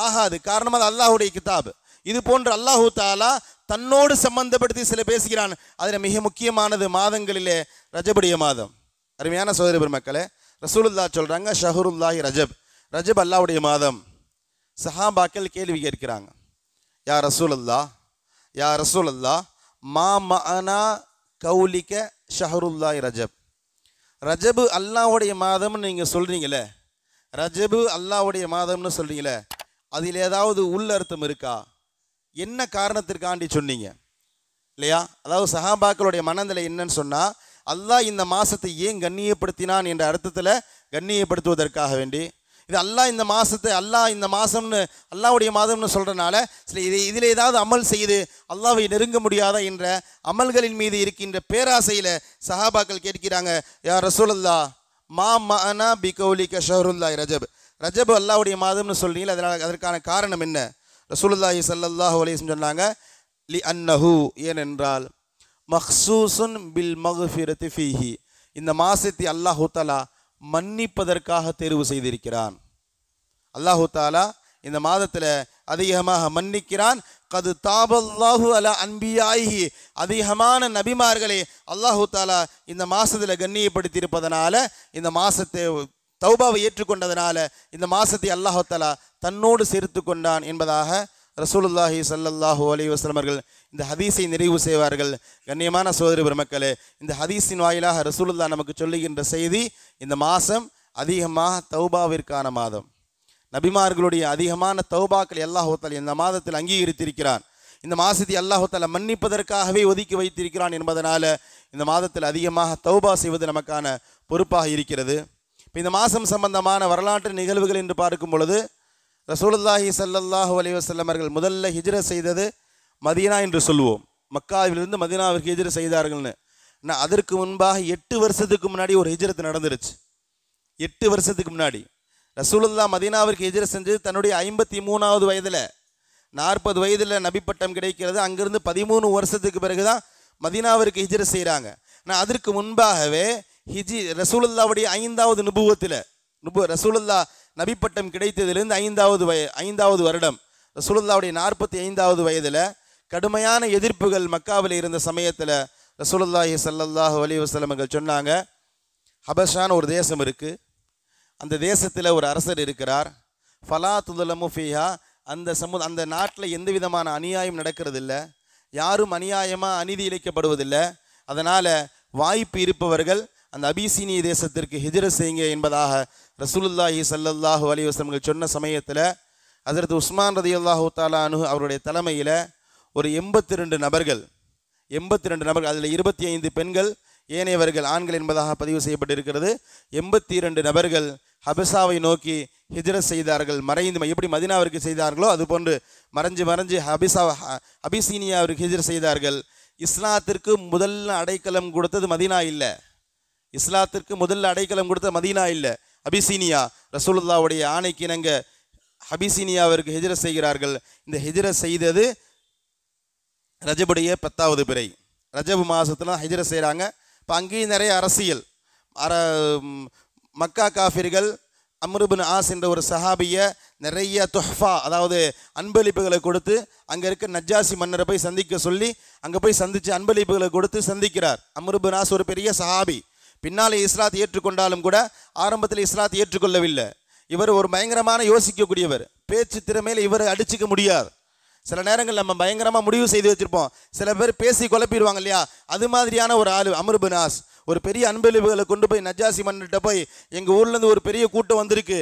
S2: ஆகாது. காரணம் அது அல்லாஹ்வுடைய கிதாப். இது போன்று அல்லாஹு தஆலா தன்னோடு சம்பந்தப்படுத்தி சில பேசுகிறான். அதில் மிக முக்கியமானது மாதங்களிலே ரஜபுடைய மாதம். அருமையான சகோதர பெருமக்களே, ரசூலுல்லாஹ் சொல்றாங்க ஷஹருல்லாஹி ரஜப், ரஜப் அல்லாஹ்வுடைய மாதம். சஹாபாக்கள் கேள்வி கேட்கிறாங்க, யா ரசூலுல்லாஹ், யா ரசூலுல்லாஹ், மா மஅனா கௌலிக ஷஹருல்லாஹி ரஜப், ரஜபு அல்லாஹ்வுடைய மாதம்னு நீங்கள் சொல்கிறீங்களே, ரஜபு அல்லாஹ்வுடைய மாதம்னு சொல்கிறீங்களே, அதில் ஏதாவது உள்ளர்த்தம் இருக்கா? என்ன காரணத்திற்காண்டி சொன்னீங்க இல்லையா? அதாவது சஹாபாக்களுடைய மனநிலை என்னன்னு சொன்னால், அல்லாஹ் இந்த மாதத்தை ஏன் கண்ணியப்படுத்தினான் என்ற அர்த்தத்தில் கண்ணியப்படுத்துவதற்காக வேண்டி, இது அல்லாஹ் இந்த மாதத்தை அல்லாஹ் இந்த மாதம்னு அல்லாஹ்வுடைய மாதம்னு சொல்கிறனால சில இதில் ஏதாவது அமல் செய்து அல்லாஹ்வை நெருங்க முடியாதா என்ற அமல்களின் மீது இருக்கின்ற பேராசையில் சஹாபாக்கள் கேட்கிறாங்க, யா ரசூலுல்லாஹ், மா மஅனா பி கௌலிக ஷஹருல்லாஹி ரஜப், ரஜப் அல்லாஹ்வுடைய மாதம்னு சொல்றீங்க, அதற்கான காரணம் என்ன? ரசூலுல்லாஹி ஸல்லல்லாஹு அலைஹி வஸல்லம் சொன்னாங்க, லி அன்னஹு, ஏனென்றால் மக்சூசுன் பில் மக்ஃபிரத்தி ஃபீஹி, இந்த மாசத்தை அல்லாஹு தஆலா மன்னிப்பதற்காக தேர்வு செய்திருக்கிறான். அல்லாஹு தஆலா இந்த மாதத்தில் அதிகமாக மன்னிக்கிறான். கது தாபல்லாஹு அலா அன்பியாஹி, அதிகமான நபிமார்களை அல்லாஹு தஆலா இந்த மாசத்தில் கண்ணியப்படுத்தி இருப்பதனால இந்த மாசத்தை தௌபாவை ஏற்றுக்கொண்டதனால இந்த மாதத்தை அல்லாஹ் தஆலா தன்னோடு சேர்த்து கொண்டான் என்பதாக ரசூலுல்லாஹி ஸல்லல்லாஹு அலைஹி வஸல்லம் அவர்கள் இந்த ஹதீஸை நிறைவு செய்வார்கள். கண்ணியமான சகோதர பெருமக்களே, இந்த ஹதீஸின் வாயிலாக ரசூலுல்லாஹ் நமக்கு சொல்லுகின்ற செய்தி, இந்த மாதம் அதிகமாக தௌபாவிற்கான மாதம். நபிமார்களுடைய அதிகமான தௌபாக்கள் அல்லாஹ் தஆலா இந்த மாதத்தில் அங்கீகரித்திருக்கிறான். இந்த மாதத்தை அல்லாஹ் தஆலா மன்னிப்பதற்காகவே ஒதுக்கி வைத்திருக்கிறான் என்பதனால இந்த மாதத்தில் அதிகமாக தௌபா செய்வது நமக்கான பொறுப்பாக இருக்கிறது. இப்போ இந்த மாதம் சம்பந்தமான வரலாற்று நிகழ்வுகள் என்று பார்க்கும் பொழுது, ரசூலுல்லாஹி ஸல்லல்லாஹு அலைஹி வஸல்லம் அவர்கள் முதல்ல ஹிஜ்ரத் செய்தது மதீனா என்று சொல்லுவோம். மக்காவிலிருந்து மதீனாவிற்கு ஹிஜ்ரத் செய்தார்கள்னு. ஆனால் அதற்கு முன்பாக 8 வருஷத்துக்கு முன்னாடி ஒரு ஹிஜ்ரத் நடந்துருச்சு. 8 வருஷத்துக்கு முன்னாடி ரசூலுல்லாஹ் மதீனாவிற்கு ஹிஜ்ரத் செஞ்சது தன்னுடைய 53வது வயதில். 40 வயதில் நபி பட்டம் கிடைக்கிறது. அங்கிருந்து 13 வருஷத்துக்கு பிறகு தான் மதீனாவிற்கு ஹிஜ்ரத் செய்கிறாங்க. ஆனால் அதற்கு முன்பாகவே ரசூலுல்லாவுடைய 5வது நுபுவத்தில் ரசூலுல்லாஹ் நபி பட்டம் கிடைத்ததிலிருந்து 5வது வருடம் ரசூலுல்லாவுடைய 45வது வயதில் கடுமையான எதிர்ப்புகள் மக்காவில் இருந்த சமயத்தில் ரசூலுல்லாஹி ஸல்லல்லாஹு அலைஹி வஸல்லம் அவர்கள் சொன்னாங்க, ஹபஷான்னு ஒரு தேசம் இருக்குது, அந்த தேசத்தில் ஒரு அரசர் இருக்கிறார், ஃபலா துலமு ஃபீஹா, அந்த நாட்டில் எந்த விதமான அநியாயம் நடக்கிறதில்ல, யாரும் அநியாயமாக அநீதி இழைக்கப்படுவதில்லை, அதனால் வாய்ப்பு இருப்பவர்கள் அந்த அபிசீனிய தேசத்திற்கு ஹிஜ்ரத் செய்யுங்க என்பதாக ரசூலுல்லாஹி ஸல்லல்லாஹு அலைஹி வஸல்லம் சொன்ன சமயத்தில் ஹஜ்ரத் உஸ்மான் ரலியல்லாஹு தஆலா அன்ஹு அவருடைய தலைமையில் ஒரு 82 நபர்கள், அதில் 25 பெண்கள், ஏனையவர்கள் ஆண்கள் என்பதாக பதிவு செய்யப்பட்டிருக்கிறது. 82 நபர்கள் ஹபசாவை நோக்கி ஹிஜ்ரத் செய்தார்கள். மறைந்து எப்படி மதீனாவிற்கு செய்தார்களோ அதுபோன்று மறைஞ்சு அபிசீனியாவிற்கு ஹிஜ்ரத் செய்தார்கள். இஸ்லாத்திற்கு முதல்ல அடைக்கலம் கொடுத்தது மதீனா இல்லை, அபிசீனியா. ரசூலுல்லாஹ்வுடைய ஆணைக்கு இணங்க அபிசீனியாவிற்கு ஹிஜ்ரத் செய்கிறார்கள். இந்த ஹிஜ்ரத் செய்தது ரஜபுடைய 10வது பிறை, ரஜபு மாதத்தில் ஹிஜ்ரத் செய்கிறாங்க. இப்போ அங்கேயும் நிறைய அரசியல், மக்கா காஃபிர்கள் அம்ர் இப்னு ஆஸ் என்ற ஒரு சஹாபியை நிறைய துஹ்ஃபா, அதாவது அன்பளிப்புகளை கொடுத்து அங்கே இருக்க நஜ்ஜாசி மன்னரை போய் சந்திக்க சொல்லி அங்கே போய் சந்தித்து அன்பளிப்புகளை கொடுத்து சந்திக்கிறார். அம்ர் இப்னு ஆஸ் ஒரு பெரிய சஹாபி, பின்னாலே இஸ்லாத்தை ஏற்றுக்கொண்டாலும் கூட ஆரம்பத்தில் இஸ்லாத்தை ஏற்றுக்கொள்ளவில்லை. இவர் ஒரு பயங்கரமான யோசிக்கக்கூடியவர், பேச்சு திறமையில் இவர் அடிச்சுக்க முடியாது. சில நேரங்கள் நம்ம பயங்கரமாக முடிவு செய்து வச்சுருப்போம், சில பேர் பேசி குழப்பிடுவாங்க இல்லையா, அது மாதிரியான ஒரு ஆள் அம்ர் இப்னு ஆஸ். ஒரு பெரிய அன்பளிப்புகளை கொண்டு போய் நஜ்ஜாசி மன்னர்கிட்ட போய், எங்கள் ஊர்லேருந்து ஒரு பெரிய கூட்டம் வந்திருக்கு,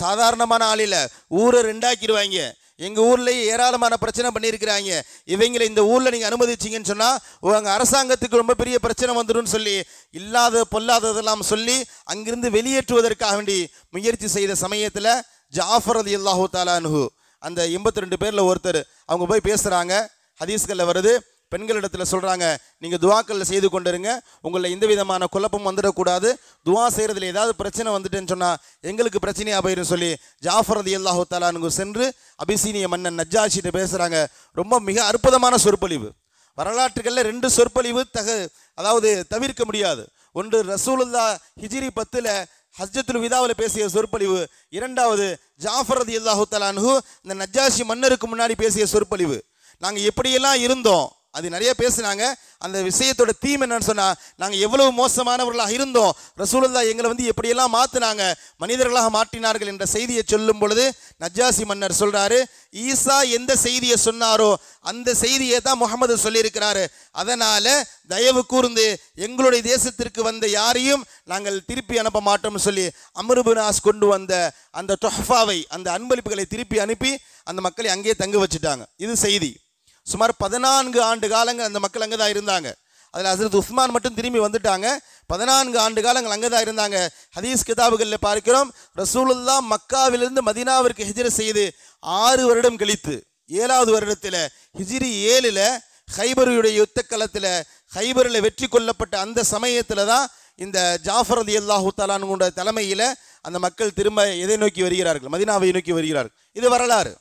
S2: சாதாரணமான ஆள் இல்லை, ஊரை ரெண்டாக்கிடுவாங்க, எங்கள் ஊர்லேயே ஏராளமான பிரச்சனை பண்ணியிருக்கிறாங்க, இவங்களை இந்த ஊரில் நீங்கள் அனுமதிச்சிங்கன்னு சொன்னால் உங்கள் அரசாங்கத்துக்கு ரொம்ப பெரிய பிரச்சனை வந்துடும் சொல்லி இல்லாத பொல்லாததெல்லாம் சொல்லி அங்கிருந்து வெளியேற்றுவதற்காக வேண்டி முயற்சி செய்த சமயத்தில் ஜாஃபர் ரலியல்லாஹு தஆலா அன்ஹு அந்த 82 பேரில் ஒருத்தர், அவங்க போய் பேசுகிறாங்க. ஹதீஸ்களில் வருது, பெண்களிடத்தில் சொல்கிறாங்க, நீங்கள் துவாக்களில் செய்து கொண்டிருங்க, உங்களில் எந்த விதமான குழப்பம் வந்துடக்கூடாது, துவா செய்கிறதுல ஏதாவது பிரச்சனை வந்துட்டேன்னு சொன்னால் எங்களுக்கு பிரச்சனையாக போயிடும் சொல்லி ஜாஃபர் ரலியல்லாஹு தஆலா அன்ஹு சென்று அபிசீனிய மன்னன் நஜ்ஜாஷிட்ட பேசுகிறாங்க. ரொம்ப மிக அற்புதமான சொற்பொழிவு. வரலாற்றுகளில் 2 சொற்பொழிவு அதாவது தவிர்க்க முடியாது. ஒன்று ரசூலுல்லாஹ் ஹிஜ்ரி 10 ஹஜ்ஜத்துல் விதாவில் பேசிய சொற்பொழிவு, 2வது ஜாஃபர் ரலியல்லாஹு தஆலா அன்ஹு இந்த நஜ்ஜாஷி மன்னருக்கு முன்னாடி பேசிய சொற்பொழிவு. நாங்கள் எப்படியெல்லாம் இருந்தோம் அது நிறைய பேசுனாங்க. அந்த விஷயத்தோட தீம் என்னன்னு சொன்னால், நாங்கள் எவ்வளவு மோசமானவர்களாக இருந்தோம், ரசூலுல்லாஹ் எங்களை எப்படியெல்லாம் மாற்றினாங்க, மனிதர்களாக மாற்றினார்கள் என்ற செய்தியை சொல்லும் பொழுது நஜ்ஜாசி மன்னர் சொல்கிறாரு, ஈசா எந்த செய்தியை சொன்னாரோ அந்த செய்தியை தான் முகமது சொல்லியிருக்கிறாரு, அதனால் தயவு கூர்ந்து எங்களுடைய தேசத்திற்கு வந்த யாரையும் நாங்கள் திருப்பி அனுப்ப மாட்டோம்னு சொல்லி அம்ர் இப்னு ஆஸ் கொண்டு வந்த அந்த தொஹ்ஃபாவை, அந்த அன்பளிப்புகளை திருப்பி அனுப்பி அந்த மக்களை அங்கேயே தங்க வச்சுட்டாங்க. இது செய்தி. சுமார் 14 ஆண்டு காலங்கள் அந்த மக்கள் அங்கே தான் இருந்தாங்க. அதில் ஹஜ்ரத் உஸ்மான் மட்டும் திரும்பி வந்துட்டாங்க. 14 ஆண்டு காலங்கள் அங்கே தான் இருந்தாங்க. ஹதீஸ் கிதாபுகளில் பார்க்கிறோம், ரசூலுல்லாஹ் மக்காவிலிருந்து மதீனாவிற்கு ஹிஜ்ரத் செய்து 6 வருடம் கழித்து 7வது வருடத்தில் ஹிஜ்ரி 7 ஹைபருடைய யுத்த களத்தில் ஹைபரில் வெற்றி கொள்ளப்பட்ட அந்த சமயத்தில் தான் இந்த ஜாஃபர் ரலியல்லாஹு தஆலா அன்ஹு தலைமையில் அந்த மக்கள் திரும்ப எதை நோக்கி வருகிறார்கள், மதீனாவை நோக்கி வருகிறார்கள். இது வரலாறு.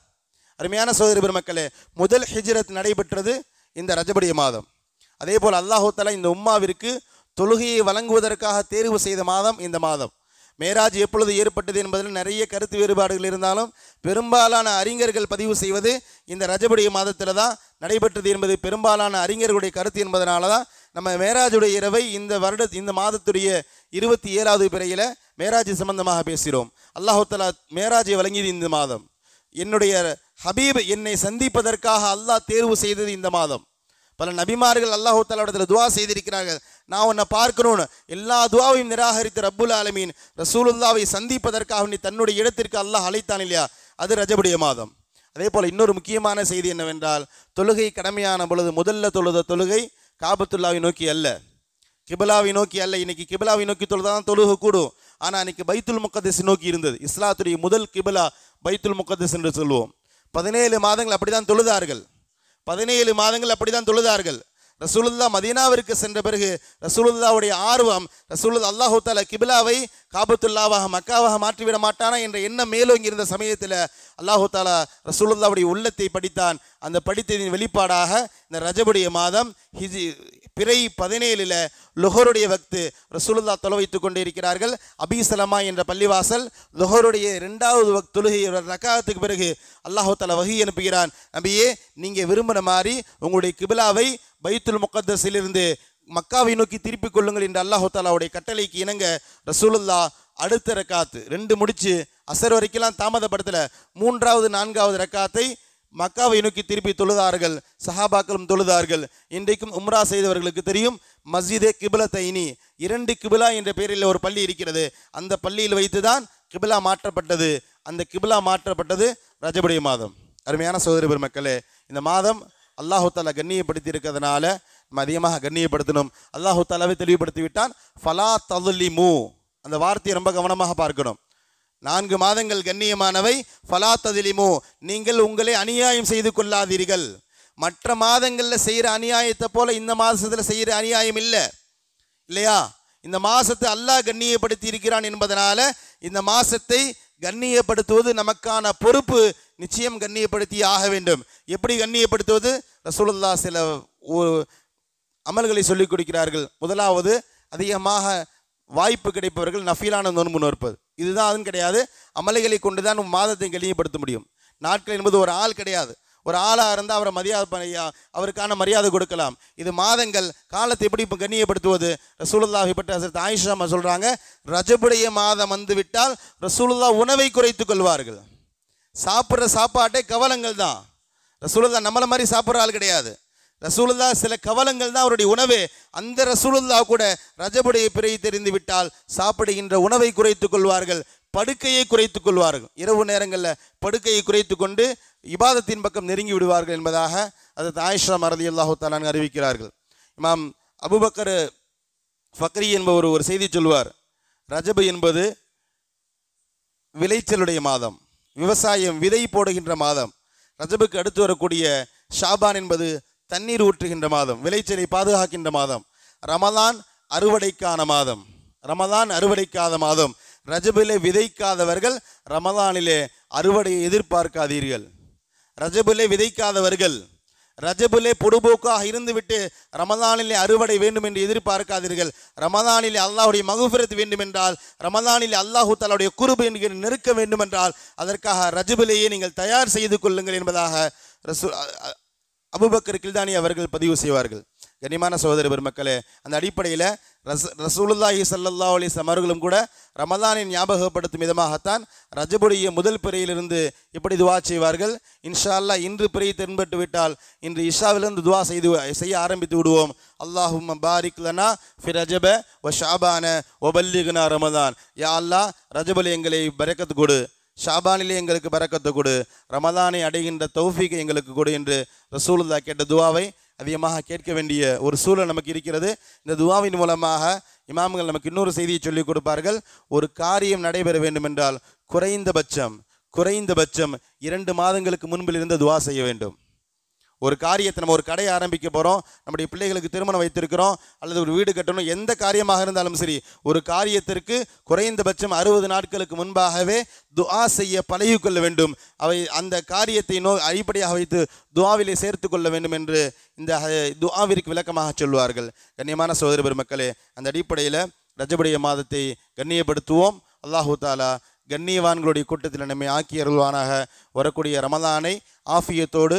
S2: அருமையான சகோதர பெருமக்களே, முதல் ஹிஜ்ரத் நடைபெற்றது இந்த ரஜபுடைய மாதம். அதே போல் அல்லாஹ் தஆலா இந்த உம்மாவிற்கு தொழுகையை வழங்குவதற்காக தேர்வு செய்த மாதம் இந்த மாதம். மேராஜ் எப்பொழுது ஏற்பட்டது என்பதில் நிறைய கருத்து வேறுபாடுகள் இருந்தாலும் பெரும்பாலான அறிஞர்கள் பதிவு செய்வது இந்த ரஜபுடைய மாதத்தில் தான் நடைபெற்றது என்பது பெரும்பாலான அறிஞர்களுடைய கருத்து என்பதனால தான் நம்ம மேராஜுடைய இரவை இந்த மாதத்துடைய 27வது பிறையில் மேராஜ் சம்பந்தமாக பேசுகிறோம். அல்லாஹ் தஆலா மேராஜை வழங்கியது இந்த மாதம். என்னுடைய ஹபீப் என்னை சந்திப்பதற்காக அல்லாஹ் தேர்வு செய்தது இந்த மாதம். பல நபிமார்கள் அல்லாஹ் தஆலாவிடத்தில் துஆ செய்திருக்கிறார்கள், நான் உன்னை பார்க்கணும்னு. எல்லா துஆவையும் நிராகரித்த ரப்புல் ஆலமீன் ரசூலுல்லாவை சந்திப்பதற்காக தன்னுடைய இடத்திற்கு அல்லாஹ் அழைத்தான் இல்லையா, அது ரஜபுடைய மாதம். அதே போல் இன்னொரு முக்கியமான செய்தி என்னவென்றால், தொழுகை கடமையான பொழுது முதல்ல தொழுத தொழுகை காபத்துல்லாவை நோக்கி அல்ல, கிபிலாவை நோக்கி அல்ல. இன்னைக்கு கிபிலாவை நோக்கி தொழுதான் தொழுகை கூடும். ஆனால் அன்னைக்கு பைத்துல் முக்கத்தஸ் நோக்கி இருந்தது. இஸ்லாத்துடைய முதல் கிபிலா பைத்துல் முக்கத்தஸ் என்று சொல்லுவோம். 17 மாதங்கள் அப்படிதான் தொழுதார்கள். 17 மாதங்கள் அப்படிதான் தொழுதார்கள். ரசூலுல்லா மதீனாவிற்கு சென்ற பிறகு ரசூலுல்லாவுடைய ஆர்வம், ரசூலுல்லா அல்லாஹ் தஆலா கிபிலாவை காபத்துல்லாவாக மக்காவாக மாற்றிவிட மாட்டானா என்ற எண்ணம் மேலோங்கி இருந்த சமயத்தில் அல்லாஹ் தஆலா ரசூலுல்லாவுடைய உள்ளத்தை படித்தான். அந்த படித்ததின் வெளிப்பாடாக இந்த ரஜபுடைய மாதம் பிறை 17 லுஹருடைய வக்து ரசூலுல்லா தொலை வைத்துக் கொண்டே இருக்கிறார்கள். அபி சலமா என்ற பள்ளிவாசல் லுஹருடைய 2வது வக்த் தொழுகை ரக்காத்துக்கு பிறகு அல்லாஹ் தஆலா வஹி அனுப்புகிறான், நபியே நீங்கள் விரும்பின மாதிரி உங்களுடைய கிபிலாவை பைத்துல் முகத்தஸிலிருந்து மக்காவை நோக்கி திருப்பிக் கொள்ளுங்கள் என்று அல்லாஹ் தஆலாவுடைய கட்டளைக்கு இணங்க ரசூலுல்லா அடுத்த ரக்காத்து 2 முடிச்சு அசர் வரைக்கெல்லாம் தாமதப்படுத்தல, 3வது 4வது ரக்காத்தை மக்காவை நோக்கி திருப்பி தொழுதார்கள். சஹாபாக்களும் தொழுதார்கள். இன்றைக்கும் உம்ரா செய்தவர்களுக்கு தெரியும், மஸ்ஜிதே கிபிலத்தைனி 2 கிபிலா என்ற பெயரில் ஒரு பள்ளி இருக்கிறது. அந்த பள்ளியில் வைத்துதான் கிபிலா மாற்றப்பட்டது. அந்த கிபிலா மாற்றப்பட்டது ரஜபுடைய மாதம். அருமையான சகோதர பெருமக்களே, இந்த மாதம் அல்லாஹ் தஆலா கண்ணியப்படுத்தி இருக்கிறதுனால நம்ம அதிகமாக கண்ணியப்படுத்தணும். அல்லாஹ் தஆலாவை தெளிவுபடுத்தி விட்டான், ஃபலா தظலிமு. அந்த வார்த்தையை ரொம்ப கவனமாக பார்க்கணும். 4 மாதங்கள் கண்ணியமானவை. ஃபலா தظலிமு, நீங்கள் உங்களை அநியாயம் செய்து கொள்ளாதீர்கள். மற்ற மாதங்களில் செய்கிற அநியாயத்தை போல இந்த மாதத்தில் செய்கிற அநியாயம் இல்லை இல்லையா. இந்த மாதத்தை அல்லாஹ் கண்ணியப்படுத்தி இருக்கிறான் என்பதனால இந்த மாதத்தை கண்ணியப்படுத்துவது நமக்கான பொறுப்பு. நிச்சயம் கண்ணியப்படுத்தி ஆக வேண்டும். எப்படி கண்ணியப்படுத்துவது? ரசூலுல்லாஹ் சில அமல்களை சொல்லிக் கொடுக்கிறார்கள். முதலாவது, அதிகமாக வாய்ப்பு கிடைப்பவர்கள் நஃபீலான நோன்பு நோற்பது. இதுதான் அதுவும் கிடையாது. அமல்களை கொண்டு தான் மாதத்தை கண்ணியப்படுத்த முடியும். நாட்கள் என்பது ஒரு ஆள் கிடையாது. ஒரு ஆளாக இருந்தால் அவருக்கான மரியாதை கொடுக்கலாம். இது மாதங்கள், காலத்தை எப்படி இப்போ கண்ணியப்படுத்துவது? ரசூலுல்லாஹை பற்றி ஹஸரத் ஆயிஷா சொல்கிறாங்க, ரஜபுடைய மாதம் வந்து விட்டால் ரசூலுல்லாஹ் உணவை குறைத்து கொள்வார்கள். சாப்பிட்ற சாப்பாட்டே கவலங்கள் தான். ரசூலுல்லாஹ் நம்மளை மாதிரி சாப்பிட்ற ஆள் கிடையாது. ரசூலுல்லாஹ் சில கவலங்கள் தான் அவருடைய உணவே. அந்த ரசூலுல்லாஹ் கூட ரஜபுடைய பிறை தெரிந்து விட்டால் சாப்பிடுகின்ற உணவை குறைத்து கொள்வார்கள், படுக்கையை குறைத்து கொள்வார்கள். இரவு நேரங்களில் படுக்கையை குறைத்து கொண்டு இபாதத்தின் பக்கம் நெருங்கி விடுவார்கள் என்பதாக ஹஸரத் ஆயிஷா ரலியல்லாஹு தஆலா அறிவிக்கிறார்கள். இமாம் அபூபக்கர் ஃபக்ரி என்பவர் ஒரு செய்தி சொல்வார், ரஜபு என்பது விளைச்சலுடைய மாதம், விவசாயம் விதை போடுகின்ற மாதம். ரஜபுக்கு அடுத்து வரக்கூடிய ஷாபான் என்பது தண்ணீர் ஊற்றுகின்ற மாதம், விளைச்சலை பாதுகாக்கின்ற மாதம். ரமலான் அறுவடைக்கான மாதம், ரமலான் அறுவடைக்காத மாதம். ரஜபிலே விதைக்காதவர்கள் ரமலானிலே அறுவடையை எதிர்பார்க்காதீர்கள். ரஜபிலே விதைக்காதவர்கள் ரஜபிலே பொடுபோக்காக இருந்துவிட்டு ரமலானிலே அறுவடை வேண்டும் என்று எதிர்பார்க்காதீர்கள். ரமலானிலே அல்லாஹ்வுடைய மக்ஃபிரத் வேண்டும் என்றால், ரமலானிலே அல்லாஹ் தஆலாவுடைய குர்பு என்கிற நெருக்க வேண்டும் என்றால் அதற்காக ரஜபிலேயே நீங்கள் தயார் செய்து கொள்ளுங்கள் என்பதாக அபூபக்கர் கில்தானி அவர்கள் பதிவு செய்வார்கள். கண்ணியமான சகோதர பெருமக்களே, அந்த அடிப்படையில் ரசூலுல்லாஹி ஸல்லல்லாஹு அலைஹி வஸல்லம் அவர்களும் கூட ரமலானை ஞாபகப்படுத்தும் விதமாகத்தான் ரஜபுடைய முதல் பிறையிலிருந்து இப்படி துவா செய்வார்கள். இன்ஷா அல்லாஹ் இன்று பிறை தென்பட்டு விட்டால் இன்று இஷாவிலிருந்து துவா செய்ய ஆரம்பித்து விடுவோம். அல்லாஹும்ம பாரிக் லனா ஃபி ரஜப வ ஷஅபான வ பல்லிக்னா ரமதான். யா அல்லாஹ், ரஜபில் எங்களை பரக்கத்து கொடு, ஷாபானிலே எங்களுக்கு பரக்கத்தை கொடு, ரமலானை அடைகின்ற தௌஃபீகை எங்களுக்கு கொடு என்று ரசூலுல்லாஹ் கேட்ட துவாவை அதிகமாக கேட்க வேண்டிய ஒரு சூழல் நமக்கு இருக்கிறது. இந்த துவாவின் மூலமாக இமாம்கள் நமக்கு இன்னொரு செய்தியை சொல்லிக் கொடுப்பார்கள். ஒரு காரியம் நடைபெற வேண்டும் என்றால் குறைந்தபட்சம் 2 மாதங்களுக்கு முன்பில் இருந்து துவா செய்ய வேண்டும். ஒரு காரியத்தை, நம்ம ஒரு கடையை ஆரம்பிக்க போகிறோம், நம்முடைய பிள்ளைகளுக்கு திருமணம் வைத்திருக்கிறோம், அல்லது ஒரு வீடு கட்டணும், எந்த காரியமாக இருந்தாலும் சரி, ஒரு காரியத்திற்கு குறைந்தபட்சம் 60 நாட்களுக்கு முன்பாகவே துஆ செய்ய பழகிக்கொள்ள வேண்டும். அவை அந்த காரியத்தை அடிப்படையாக வைத்து துஆவிலே சேர்த்து கொள்ள வேண்டும் என்று இந்த துஆவிற்கு விளக்கமாக சொல்வார்கள். கண்ணியமான சகோதர பெருமக்களே, அந்த அடிப்படையில் ரஜபுடைய மாதத்தை கண்ணியப்படுத்துவோம். அல்லாஹு தஆலா கண்ணியவான்களுடைய கூட்டத்தில் நம்மை ஆக்கி அருள்வானாக. வரக்கூடிய ரமலானை ஆஃபியத்தோடு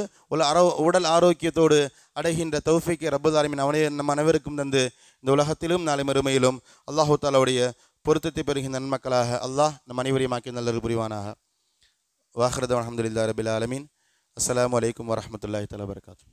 S2: உடல் ஆரோக்கியத்தோடு அடைகின்ற தௌஃபீக்கை ரப்பல் ஆலமீன் அவனே நம் அனைவருக்கும் தந்து இந்த உலகத்திலும் நாளை மறுமையிலும் அல்லாஹு தாலாவுடைய பொருத்தத்தை பெறுகின்ற நன்மக்களாக அல்லாஹ் நம் அனைவரையும் ஆக்கி நல்லது புரிவானாக. வாஹிரு தஅவானா அல்ஹம்துலில்லாஹி ரப்பில் ஆலமீன். அஸ்ஸலாமு அலைக்கும் வரஹ்மத்துல்லாஹி தஆலா வபரகாத்துஹு.